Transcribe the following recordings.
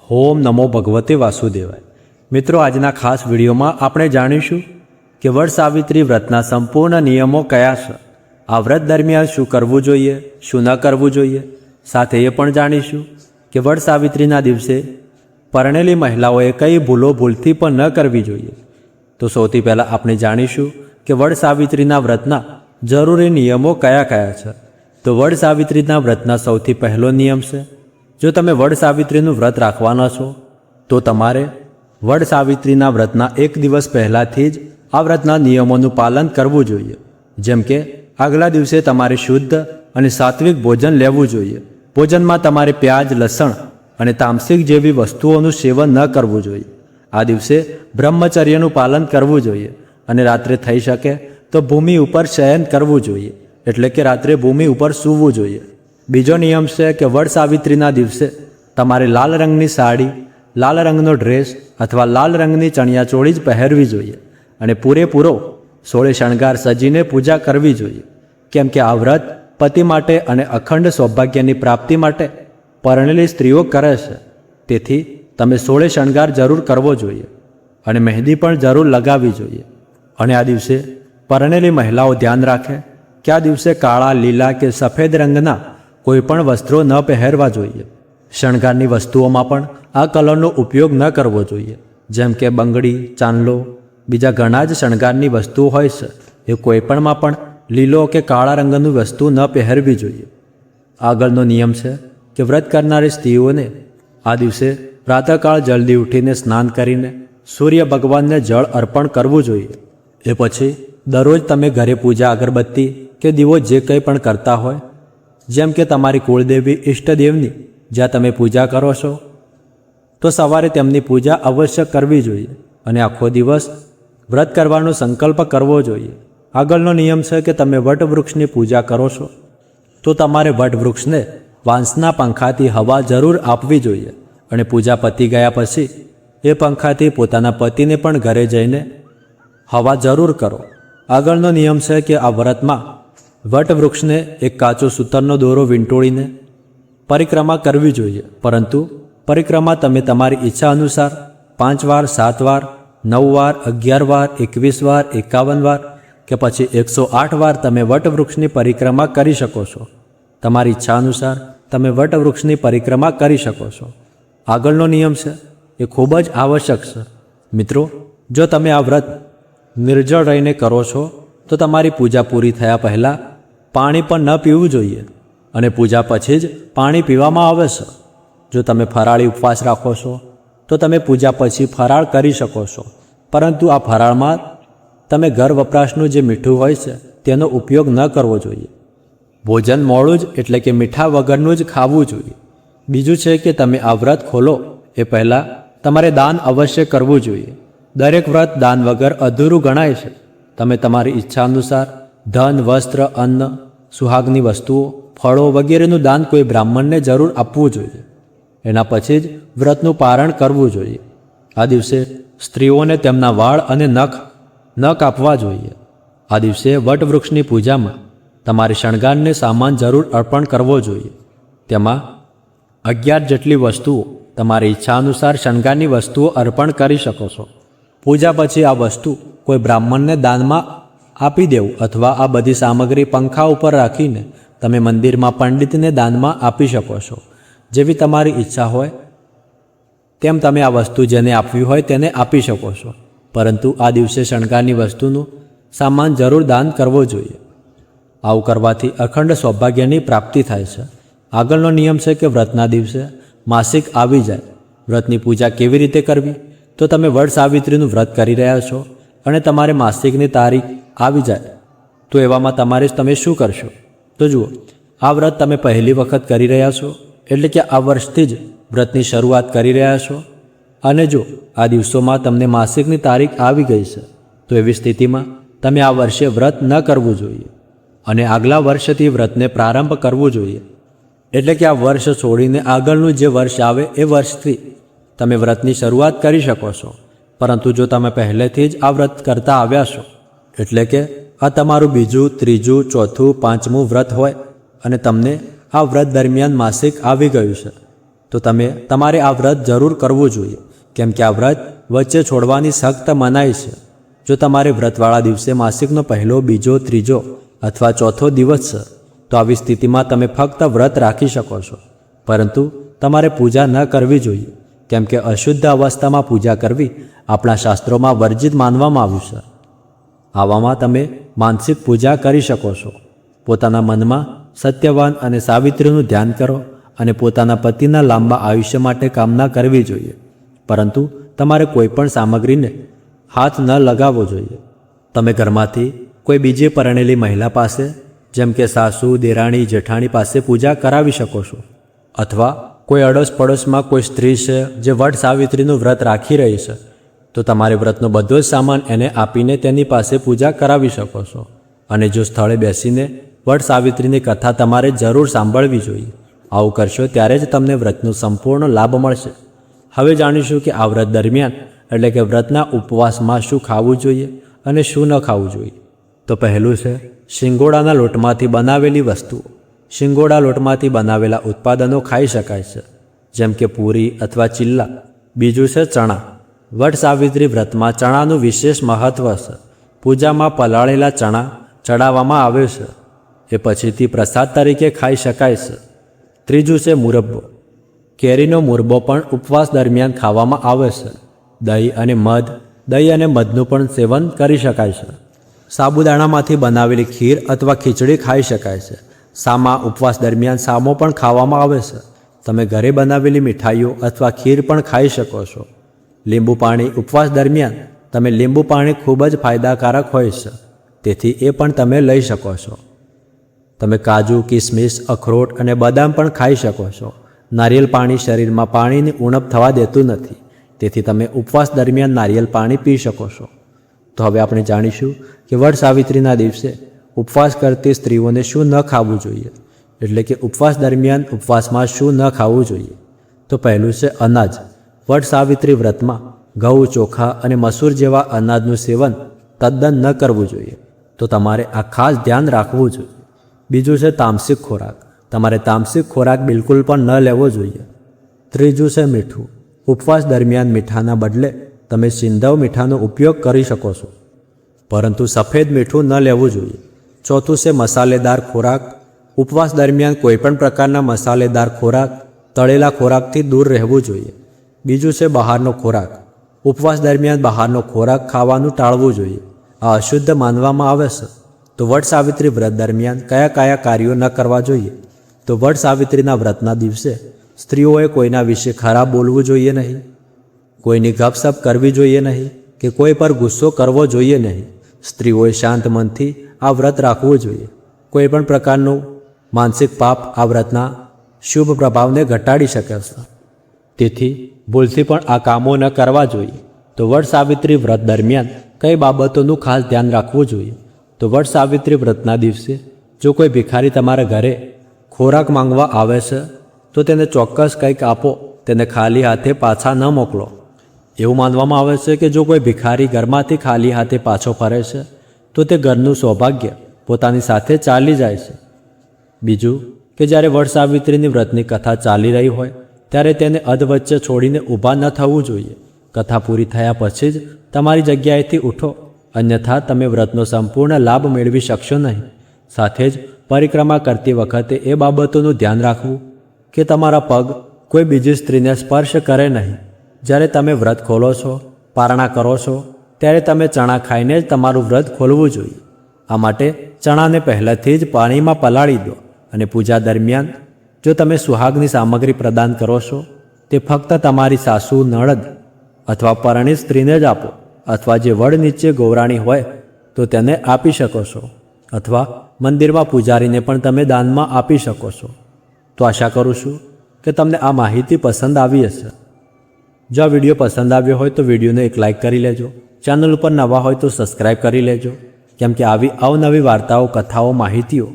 ઓમ નમો ભગવતે વાસુદેવાય। મિત્રો, આજના ખાસ વિડીયોમાં આપણે જાણીશું કે વડ સાવિત્રી વ્રતના સંપૂર્ણ નિયમો કયા છે, આ વ્રત દરમિયાન શું કરવું જોઈએ, શું ન કરવું જોઈએ। સાથે એ પણ જાણીશું કે વડ સાવિત્રીના દિવસે પરણેલી મહિલાઓએ કઈ ભૂલો ભૂલથી પણ ન કરવી જોઈએ। તો સૌથી પહેલાં આપણે જાણીશું કે વડ સાવિત્રીના વ્રતના જરૂરી નિયમો કયા કયા છે। તો વડ સાવિત્રીના વ્રતના સૌથી પહેલો નિયમ છે, જો તમે વડ સાવિત્રીનું વ્રત રાખવાના છો તો તમારે વડ સાવિત્રીના વ્રતના એક દિવસ પહેલાંથી જ આ વ્રતના નિયમોનું પાલન કરવું જોઈએ। જેમ કે આગલા દિવસે તમારે શુદ્ધ અને સાત્વિક ભોજન લેવું જોઈએ। ભોજનમાં તમારે પ્યાજ, લસણ અને તામસિક જેવી વસ્તુઓનું સેવન ન કરવું જોઈએ। આ દિવસે બ્રહ્મચર્યનું પાલન કરવું જોઈએ અને રાત્રે થઈ શકે તો ભૂમિ ઉપર શયન કરવું જોઈએ, એટલે કે રાત્રે ભૂમિ ઉપર સૂવું જોઈએ। બીજો નિયમ છે કે વડ સાવિત્રીના દિવસે તમારે લાલ રંગની સાડી, લાલ રંગનો ડ્રેસ અથવા લાલ રંગની ચણિયાચોળી જ પહેરવી જોઈએ અને પૂરેપૂરો સોળે શણગાર સજીને પૂજા કરવી જોઈએ, કેમ કે આ વ્રત પતિ માટે અને અખંડ સૌભાગ્યની પ્રાપ્તિ માટે પરણેલી સ્ત્રીઓ કરે છે। તેથી તમે સોળે શણગાર જરૂર કરવો જોઈએ અને મહેંદી પણ જરૂર લગાવવી જોઈએ। અને આ દિવસે પરણેલી મહિલાઓ ધ્યાન રાખે કે આ દિવસે કાળા, લીલા કે સફેદ રંગના કોઈ પણ વસ્ત્રો ન પહેરવા જોઈએ। શણગારની વસ્તુઓમાં પણ આ કલરનો ઉપયોગ ન કરવો જોઈએ, જેમ કે બંગડી, ચાંદલો, બીજા ઘણા જ શણગારની વસ્તુઓ હોય છે, એ કોઈપણમાં પણ લીલો કે કાળા રંગની વસ્તુ ન પહેરવી જોઈએ। આગળનો નિયમ છે કે વ્રત કરનારી સ્ત્રીઓને આ દિવસે પ્રાતઃકાળ જલ્દી ઉઠીને સ્નાન કરીને સૂર્ય ભગવાનને જળ અર્પણ કરવું જોઈએ। એ પછી દરરોજ તમે ઘરે પૂજા, અગરબત્તી કે દીવો જે કંઈ પણ કરતા હોય, જેમ કે તમારી કુળદેવી, ઈષ્ટદેવની જ્યાં તમે પૂજા કરો છો, તો સવારે તેમની પૂજા અવશ્ય કરવી જોઈએ અને આખો દિવસ વ્રત કરવાનો સંકલ્પ કરવો જોઈએ। આગળનો નિયમ છે કે તમે વટવૃક્ષની પૂજા કરો છો તો તમારે વટવૃક્ષને વાંસના પંખાથી હવા જરૂર આપવી જોઈએ અને પૂજા પતી ગયા પછી એ પંખાથી પોતાના પતિને પણ ઘરે જઈને હવા જરૂર કરો। આગળનો નિયમ છે કે આ વ્રતમાં વટવૃક્ષને એક કાચો સૂતરનો દોરો વીંટોળીને પરિક્રમા કરવી જોઈએ, પરંતુ પરિક્રમા તમે તમારી ઈચ્છા અનુસાર 5 વાર, 7 વાર, 9 વાર, 11 વાર, 21 વાર, 51 વાર કે પછી 108 વાર તમે વટવૃક્ષની પરિક્રમા કરી શકો છો। તમારી ઈચ્છા અનુસાર તમે વટવૃક્ષની પરિક્રમા કરી શકો છો। આગળનો નિયમ છે એ ખૂબ જ આવશ્યક છે। મિત્રો, જો તમે આ વ્રત નિર્જળ રહીને કરો છો તો તમારી પૂજા પૂરી થયા પહેલાં પાણી પણ ન પીવું જોઈએ અને પૂજા પછી જ પાણી પીવામાં આવે છે। જો તમે ફરાળી ઉપવાસ રાખો છો તો તમે પૂજા પછી ફરાળ કરી શકો છો, પરંતુ આ ફરાળમાં તમે ઘર વપરાશનું જે મીઠું હોય છે તેનો ઉપયોગ ન કરવો જોઈએ। ભોજન મોડું જ એટલે કે મીઠા વગરનું જ ખાવું જોઈએ। બીજું છે કે તમે આ વ્રત ખોલો એ પહેલાં તમારે દાન અવશ્ય કરવું જોઈએ। દરેક વ્રત દાન વગર અધૂરું ગણાય છે। તમે તમારી ઈચ્છા અનુસાર ધન, વસ્ત્ર, અન્ન, સુહાગની વસ્તુઓ, ફળો વગેરેનું દાન કોઈ બ્રાહ્મણને જરૂર આપવું જોઈએ। એના પછી જ વ્રતનું પારણ કરવું જોઈએ। આ દિવસે સ્ત્રીઓને તેમના વાળ અને નખ ન કાપવા જોઈએ। આ દિવસે વટવૃક્ષની પૂજામાં તમારે શણગારને સામાન જરૂર અર્પણ કરવો જોઈએ। તેમાં 11 જેટલી વસ્તુઓ તમારી ઈચ્છા અનુસાર શણગારની વસ્તુઓ અર્પણ કરી શકો છો। પૂજા પછી આ વસ્તુ કોઈ બ્રાહ્મણને દાનમાં આપી દેવું અથવા આ બધી સામગ્રી પંખા ઉપર રાખીને તમે મંદિરમાં પંડિતને દાનમાં આપી શકો છો। જેવી તમારી ઈચ્છા હોય તેમ તમે આ વસ્તુ જેને આપવી હોય તેને આપી શકો છો, પરંતુ આ દિવસે શણગારની વસ્તુનું સામાન જરૂર દાન કરવો જોઈએ। આવું કરવાથી અખંડ સૌભાગ્યની પ્રાપ્તિ થાય છે। આગળનો નિયમ છે કે વ્રતના દિવસે માસિક આવી જાય। વ્રતની પૂજા કેવી રીતે કરવી? તો તમે વડ સાવિત્રીનું વ્રત કરી રહ્યા છો અને તમારે માસિકની તારીખ આવી જાય તો એવામાં તમે શું કરશો? તો જુઓ, આ વ્રત તમે પહેલી વખત કરી રહ્યા છો, એટલે કે આ વર્ષથી જ વ્રતની શરૂઆત કરી રહ્યા છો અને જો આ દિવસોમાં તમને માસિકની તારીખ આવી ગઈ છે તો એવી સ્થિતિમાં તમે આ વર્ષે વ્રત ન કરવું જોઈએ અને આગલા વર્ષથી વ્રતને પ્રારંભ કરવું જોઈએ। એટલે કે આ વર્ષ છોડીને આગળનું જે વર્ષ આવે એ વર્ષથી તમે વ્રતની શરૂઆત કરી શકો છો, પરંતુ જો તમે પહેલેથી જ આ વ્રત કરતા આવ્યા છો, એટલે કે આ તમારું બીજું, ત્રીજું, ચોથું, પાંચમું વ્રત હોય અને તમને આ વ્રત દરમિયાન માસિક આવી ગયું છે, તો તમારે આ વ્રત જરૂર કરવું જોઈએ, કેમ કે આ વ્રત વચ્ચે છોડવાની સખ્ત મનાઈ છે. જો તમારે વ્રતવાળા દિવસે માસિકનો પહેલો, બીજો, ત્રીજો અથવા ચોથો દિવસ છે, તો આવી સ્થિતિમાં તમે ફક્ત વ્રત રાખી શકો છો, પરંતુ તમારે પૂજા ન કરવી જોઈએ, કેમ કે અશુદ્ધ અવસ્થામાં પૂજા કરવી આપણા શાસ્ત્રોમાં વર્જિત માનવામાં આવ્યું છે. આવામાં તમે માનસિક પૂજા કરી શકો છો. પોતાના મનમાં સત્યવાન અને સાવિત્રીનું ધ્યાન કરો અને પોતાના પતિના લાંબા આયુષ્ય માટે કામના કરવી જોઈએ, પરંતુ તમારે કોઈ પણ સામગ્રીને હાથ ન લગાવવો જોઈએ. તમે ઘરમાંથી કોઈ બીજી પરણેલી મહિલા પાસે, જેમ કે સાસુ, દેરાણી, જેઠાણી પાસે પૂજા કરાવી શકો છો, અથવા કોઈ અડોશ પડોશમાં કોઈ સ્ત્રી છે જે વટ સાવિત્રીનું વ્રત રાખી રહી છે, તો તમારે વ્રતનો બધો જ સામાન એને આપીને તેની પાસે પૂજા કરાવી શકો છો. અને જો સ્થળે બેસીને વટ સાવિત્રીની કથા તમારે જરૂર સાંભળવી જોઈએ. આવું કરશો ત્યારે જ તમને વ્રતનો સંપૂર્ણ લાભ મળશે. હવે જાણીશું કે આ વ્રત દરમિયાન એટલે કે વ્રતના ઉપવાસમાં શું ખાવું જોઈએ અને શું ન ખાવું જોઈએ. તો પહેલું છે શિંગોડાના લોટમાંથી બનાવેલી વસ્તુઓ. શિંગોડા લોટમાંથી બનાવેલા ઉત્પાદનો ખાઈ શકાય છે, જેમ કે પૂરી અથવા ચિલ્લા. બીજું છે ચણા. વટ સાવિત્રી વ્રતમાં ચણાનું વિશેષ મહત્ત્વ છે. પૂજામાં પલાળેલા ચણા ચડાવવામાં આવે છે, એ પછીથી પ્રસાદ તરીકે ખાઈ શકાય છે. ત્રીજું છે મુરબ્બો. કેરીનો મુરબ્બો પણ ઉપવાસ દરમિયાન ખાવામાં આવે છે. દહીં અને મધનું પણ સેવન કરી શકાય છે. સાબુદાણામાંથી બનાવેલી ખીર અથવા ખીચડી ખાઈ શકાય છે. સામા. ઉપવાસ દરમિયાન સામો પણ ખાવામાં આવે છે. તમે ઘરે બનાવેલી મીઠાઈઓ અથવા ખીર પણ ખાઈ શકો છો. લીંબુ પાણી. ઉપવાસ દરમિયાન તમે લીંબુ પાણી ખૂબ જ ફાયદાકારક હોય છે, તેથી એ પણ તમે લઈ શકો છો. તમે કાજુ, કિસમિસ, અખરોટ અને બદામ પણ ખાઈ શકો છો. નારિયેલ પાણી શરીરમાં પાણીની ઉણપ થવા દેતું નથી, તેથી તમે ઉપવાસ દરમિયાન નારિયેલ પાણી પી શકો છો. તો હવે આપણે જાણીશું કે વટ સાવિત્રીના દિવસે ઉપવાસ કરતી સ્ત્રીઓને શું ન ખાવું જોઈએ, એટલે કે ઉપવાસ દરમિયાન ઉપવાસમાં શું ન ખાવું જોઈએ. તો પહેલું છે અનાજ. વટ સાવિત્રી વ્રતમાં ઘઉં, ચોખા અને મસૂર જેવા અનાજનું સેવન તદ્દન ન કરવું જોઈએ, તો તમારે આ ખાસ ધ્યાન રાખવું જોઈએ. બીજું છે તામસિક ખોરાક. તમારે તામસિક ખોરાક બિલકુલ પણ ન લેવો જોઈએ. ત્રીજું છે મીઠું. ઉપવાસ દરમિયાન મીઠાના બદલે તમે સિંધવ મીઠાનો ઉપયોગ કરી શકો છો, પરંતુ સફેદ મીઠું ન લેવું જોઈએ. ચોથું છે મસાલેદાર ખોરાક. ઉપવાસ દરમિયાન કોઈપણ પ્રકારના મસાલેદાર ખોરાક, તળેલા ખોરાકથી દૂર રહેવું જોઈએ. બીજું છે બહારનો ખોરાક. ઉપવાસ દરમિયાન બહારનો ખોરાક ખાવાનું ટાળવું જોઈએ. આ અશુદ્ધ માનવામાં આવે છે. તો વટ સાવિત્રી વ્રત દરમિયાન કયા કયા કાર્યો ન કરવા જોઈએ? તો વટ સાવિત્રીના વ્રતના દિવસે સ્ત્રીઓએ કોઈના વિશે ખરાબ બોલવું જોઈએ નહીં, કોઈની ગપસપ કરવી જોઈએ નહીં કે કોઈ પર ગુસ્સો કરવો જોઈએ નહીં. સ્ત્રીઓએ શાંત મનથી આ વ્રત રાખવું જોઈએ. કોઈ પણ પ્રકારનું માનસિક પાપ આ વ્રતના શુભ પ્રભાવને ઘટાડી શકે છે, તેથી ભૂલથી પણ આ કામો ન કરવા જોઈએ. તો વટ સાવિત્રી વ્રત દરમિયાન કઈ બાબતોનું ખાસ ધ્યાન રાખવું જોઈએ? તો વટ સાવિત્રી વ્રતના દિવસે જો કોઈ ભિખારી તમારા ઘરે ખોરાક માંગવા આવે છે, તો તેને ચોક્કસ કંઈક આપો. તેને ખાલી હાથે પાછા ન મોકલો. એવું માનવામાં આવે છે કે જો કોઈ ભિખારી ઘરમાંથી ખાલી હાથે પાછો ફરે છે, તો તે ઘરનું સૌભાગ્ય પોતાની સાથે ચાલી જાય છે. બીજું કે જ્યારે વટ સાવિત્રીની વ્રતની કથા ચાલી રહી હોય ત્યારે તેને અધવચ્ચે છોડીને ઊભા ન થવું જોઈએ. કથા પૂરી થયા પછી જ તમારી જગ્યાએથી ઉઠો, અન્યથા તમે વ્રતનો સંપૂર્ણ લાભ મેળવી શકશો નહીં. સાથે જ પરિક્રમા કરતી વખતે એ બાબતોનું ધ્યાન રાખવું કે તમારા પગ કોઈ બીજી સ્ત્રીને સ્પર્શ કરે નહીં. જ્યારે તમે વ્રત ખોલો છો, પારણા કરો છો, ત્યારે તમે ચણા ખાઈને જ તમારું વ્રત ખોલવું જોઈએ. આ માટે ચણાને પહેલાંથી જ પાણીમાં પલાળી દો. અને પૂજા દરમિયાન જો તમે સુહાગની સામગ્રી પ્રદાન કરો છો, તે ફક્ત તમારી સાસુ, નણદ અથવા પરણિત સ્ત્રીને જ આપો, અથવા જે વડ નીચે ગૌરાણી હોય તો તેને આપી શકો છો, અથવા મંદિરમાં પૂજારીને પણ તમે દાનમાં આપી શકો છો. તો આશા કરું છું કે તમને આ માહિતી પસંદ આવી હશે. જો આ વિડીયો પસંદ આવ્યો હોય તો વિડીયોને એક લાઇક કરી લેજો. ચેનલ ઉપર નવા હોય તો સબસ્ક્રાઈબ કરી લેજો, કેમ કે આવી અવનવી વાર્તાઓ, કથાઓ, માહિતીઓ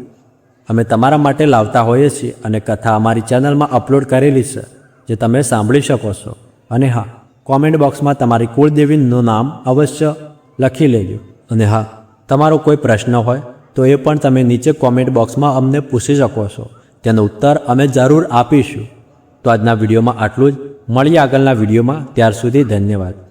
અમે તમારા માટે લાવતા હોઈએ છીએ અને કથા અમારી ચેનલમાં અપલોડ કરેલી છે, જે તમે સાંભળી શકો છો. અને હા, કોમેન્ટ બોક્સમાં તમારી કુળદેવીનું નામ અવશ્ય લખી લેજો. અને હા, તમારો કોઈ પ્રશ્ન હોય તો એ પણ તમે નીચે કોમેન્ટ બોક્સમાં અમને પૂછી શકો છો. તેનો ઉત્તર અમે જરૂર આપીશું. તો આજના વિડીયોમાં આટલું જ. મળીએ આગળના વિડીયોમાં. ત્યાર સુધી ધન્યવાદ.